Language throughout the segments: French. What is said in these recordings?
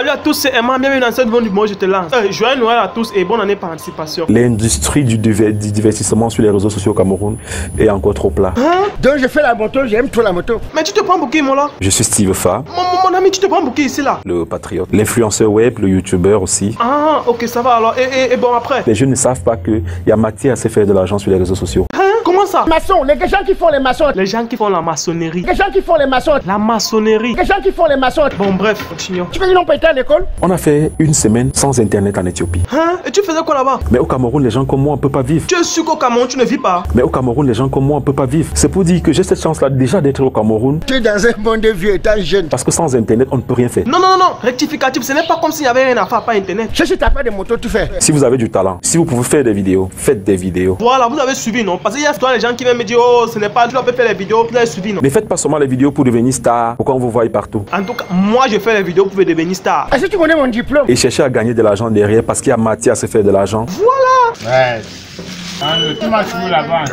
Salut à tous, c'est Emma, bienvenue dans cette bonne humeur, je te lance. Joyeux Noël à tous et bonne année par anticipation. L'industrie du divertissement sur les réseaux sociaux au Cameroun est encore trop plat. Hein? Donc je fais la moto, j'aime trop la moto. Mais tu te prends pour qui, moi là? Je suis Steve Fa. Mon ami, tu te prends pour qui ici là? Le patriote. L'influenceur web, le youtubeur aussi. Ah, ok, ça va alors. Et bon, après? Les jeunes ne savent pas qu'il y a matière à se faire de l'argent sur les réseaux sociaux. Hein? Comment ça? Maçons, les gens qui font les maçons. Les gens qui font la maçonnerie. Les gens qui font les maçons. La maçonnerie. Les gens qui font les maçons. Bon, bref, continuons. Tu veux qu'ils n'ont pas été à l'école? On a fait une semaine sans internet en Éthiopie. Hein? Et tu faisais quoi là-bas? Mais au Cameroun, les gens comme moi, on ne peut pas vivre. Tu es sûr qu'au Cameroun, tu ne vis pas? Mais au Cameroun, les gens comme moi, on ne peut pas vivre. C'est pour dire que j'ai cette chance-là déjà d'être au Cameroun. Tu es dans un monde de vieux étant jeune. Parce que sans internet, on ne peut rien faire. Non, non, non, non, rectificatif, ce n'est pas comme s'il y avait rien à faire, pas internet. Si tu n'as pas de moto, tu fais. Si vous avez du talent, si vous pouvez faire des vidéos, faites des vidéos. Voilà, vous avez suivi, non? Parce qu'il y a souvent les gens qui viennent me dire, oh, ce n'est pas, tu dois faire les vidéos, vous avez suivi, non? Ne faites pas seulement les vidéos pour devenir star, pour qu'on vous voie partout. En tout cas, moi, je fais les vidéos pour devenir star. Est-ce que tu connais mon diplôme? Et chercher à gagner de l'argent derrière parce qu'il y a matière à se faire de l'argent. Voilà! Ouais. Tu m'as trouvé là-bas,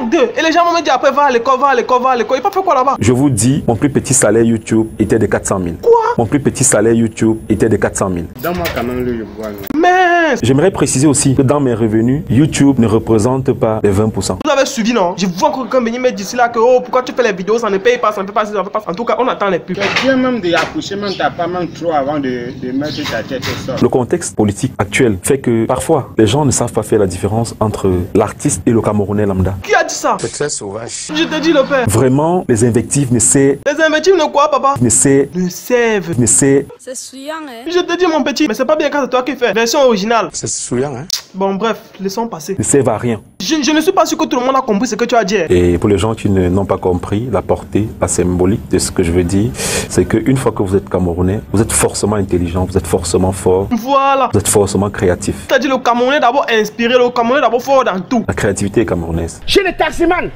Merde! Et les gens vont me dire après, va à l'école, va à l'école, va à l'école. Il pas fait quoi là-bas? Je vous dis, mon plus petit salaire YouTube était de 400 000. Quoi? Mon plus petit salaire YouTube était de 400 000. Donne-moi quand même le bois. Mais J'aimerais préciser aussi que dans mes revenus, YouTube ne représente pas les 20%. vous avez suivi, non? Je vois encore quelqu'un venir me dire là que, oh, pourquoi tu fais les vidéos, ça ne paye pas, ça ne fait pas, ça ne fait pas. En tout cas, on attend les pubs. Tu viens même d'accoucher, même t'as pas même trop avant de mettre ta tête au sol. Le contexte politique actuel fait que parfois, les gens ne savent pas faire la différence entre l'artiste et le Camerounais lambda. Qui a dit ça? C'est très sauvage. Je te dis, le père. Vraiment, les invectives ne servent, Les invectives ne quoi, papa? ne servent, Ne sèvent. ne servent. C'est souillant, hein? Je te dis, mon petit, mais c'est pas bien quand c'est toi qui fais. Version originale. C'est souillant, hein? Bon, bref, laissons passer. Ne servent à rien. Je ne suis pas sûr que tout le monde a compris ce que tu as dit. Et pour les gens qui n'ont pas compris la portée, la symbolique de ce que je veux dire, c'est qu'une fois que vous êtes Camerounais, vous êtes forcément intelligent, vous êtes forcément fort, Voilà. vous êtes forcément créatif. Tu as dit le Camerounais d'abord inspiré, le Camerounais d'abord fort dans tout. La créativité est camerounaise. Chez les taximans,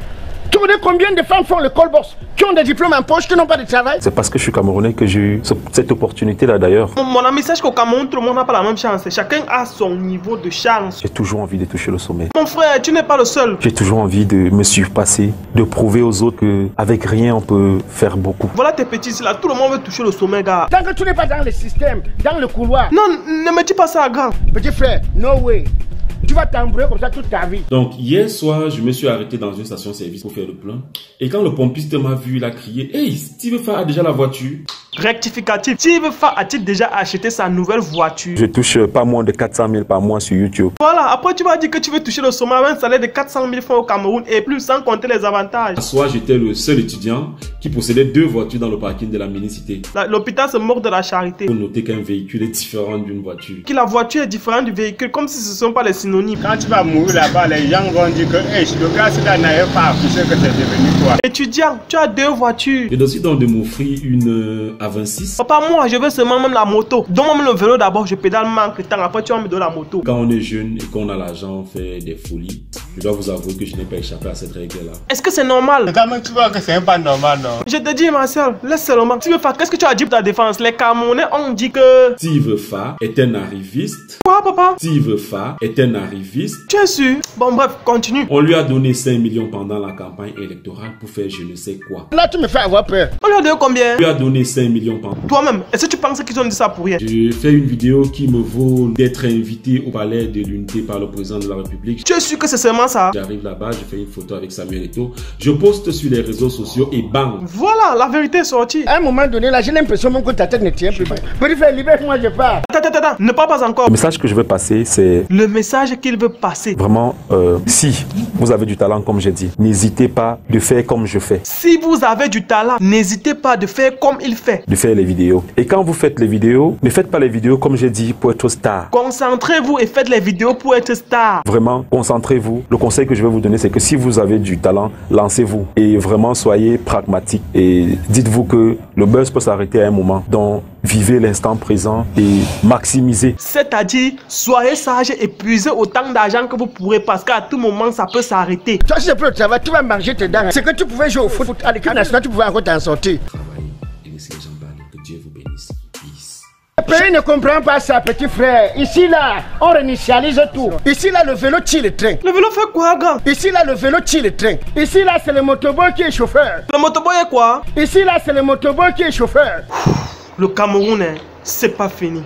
tu connais combien de femmes font le call boss, qui ont des diplômes en poche, qui n'ont pas de travail? C'est parce que je suis Camerounais que j'ai eu cette opportunité-là d'ailleurs. Mon ami, sache qu'au Cameroun, tout le monde n'a pas la même chance. Chacun a son niveau de chance. J'ai toujours envie de toucher le sommet. Mon frère, tu n'es pas le seul. J'ai toujours envie de me surpasser, de prouver aux autres qu'avec rien on peut faire beaucoup. Voilà tes petits ici là, tout le monde veut toucher le sommet, gars. Tant que tu n'es pas dans le système, dans le couloir. Non, ne me dis pas ça, grand. Petit frère, no way. Tu vas t'embrouiller comme ça toute ta vie. Donc hier soir, je me suis arrêté dans une station-service pour faire le plein. Et quand le pompiste m'a vu, il a crié « Hey, Steve Fa a déjà la voiture ?» Rectificatif. Steve Fa a-t-il déjà acheté sa nouvelle voiture? Je touche pas moins de 400 000 par mois sur YouTube. Voilà, après tu vas dire que tu veux toucher le sommet avec un salaire de 400 000 francs au Cameroun et plus sans compter les avantages. Ce soir, j'étais le seul étudiant qui possédait 2 voitures dans le parking de la mini-cité. L'hôpital se moque de la charité. Il faut noter qu'un véhicule est différent d'une voiture. Que la voiture est différente du véhicule, comme si ce ne sont pas les synonymes. Quand tu vas mourir là-bas, les gens vont dire que hey, le gars, si là n'avait pas accouché, que c'est devenu quoi? Étudiant, tu as 2 voitures. Je décide donc de m'offrir une A26. Papa, moi, je veux seulement même la moto. Donne-moi le vélo d'abord, je pédale manque de temps. Après, tu vas me donner la moto. Quand on est jeune et qu'on a l'argent, on fait des folies. Je dois vous avouer que je n'ai pas échappé à cette règle-là. Est-ce que c'est normal? Quand même, tu vois que c'est pas normal, non? Je te dis, Marcel, laisse seulement. Tu veux faire, qu'est-ce que tu as dit pour ta défense? Les Camerounais ont dit que... Steve Fa est un arriviste. Quoi, papa? Steve Fa est un arriviste. Tu es sûr? Bon, bref, continue. On lui a donné 5 millions pendant la campagne électorale pour faire je ne sais quoi. Là, tu me fais avoir peur. On lui a donné combien? On lui a donné 5 millions pendant... Toi-même, est-ce que tu penses qu'ils ont dit ça pour rien? Je fais une vidéo qui me vaut d'être invité au palais de l'unité par le président de la République. Tu es sûr que c'est seulement ça? J'arrive là-bas, je fais une photo avec Samuel Eto'o. Je poste sur les réseaux sociaux et bang! Voilà, la vérité est sortie. À un moment donné, là, j'ai l'impression même que ta tête ne tient plus. Petit frère, libère-moi, je pars. Attends, ne parle pas encore. Le message que je veux passer, c'est Le message qu'il veut passer. vraiment, si vous avez du talent, comme j'ai dit, n'hésitez pas de faire comme je fais, Si vous avez du talent, n'hésitez pas de faire comme il fait. de faire les vidéos. Et quand vous faites les vidéos, ne faites pas les vidéos, comme j'ai dit, pour être star. Concentrez-vous et faites les vidéos pour être star. Vraiment, concentrez-vous. Le conseil que je vais vous donner, c'est que si vous avez du talent, lancez-vous. Et vraiment, soyez pragmatique. Et dites-vous que le buzz peut s'arrêter à un moment. Donc, vivez l'instant présent et maximisez. C'est-à-dire, soyez sage et puisez autant d'argent que vous pourrez parce qu'à tout moment, ça peut s'arrêter. Toi, si c'est pour le travail, tu vas manger tes dents. C'est que tu pouvais jouer au foot à l'équipe nationale, tu pouvais encore t'en sortir. Travaillez et laissez les gens parler. Que Dieu vous bénisse. Peace. Le pays ne comprend pas ça, petit frère. Ici, là, on réinitialise tout. Ici, là, le vélo tire le train. Le vélo fait quoi, gars? Ici, là, le vélo tire le train. Ici, là, c'est le motoboy qui est chauffeur. Le motoboy est quoi? Ici, là, c'est le motoboy qui est chauffeur. Le Cameroun, c'est pas fini.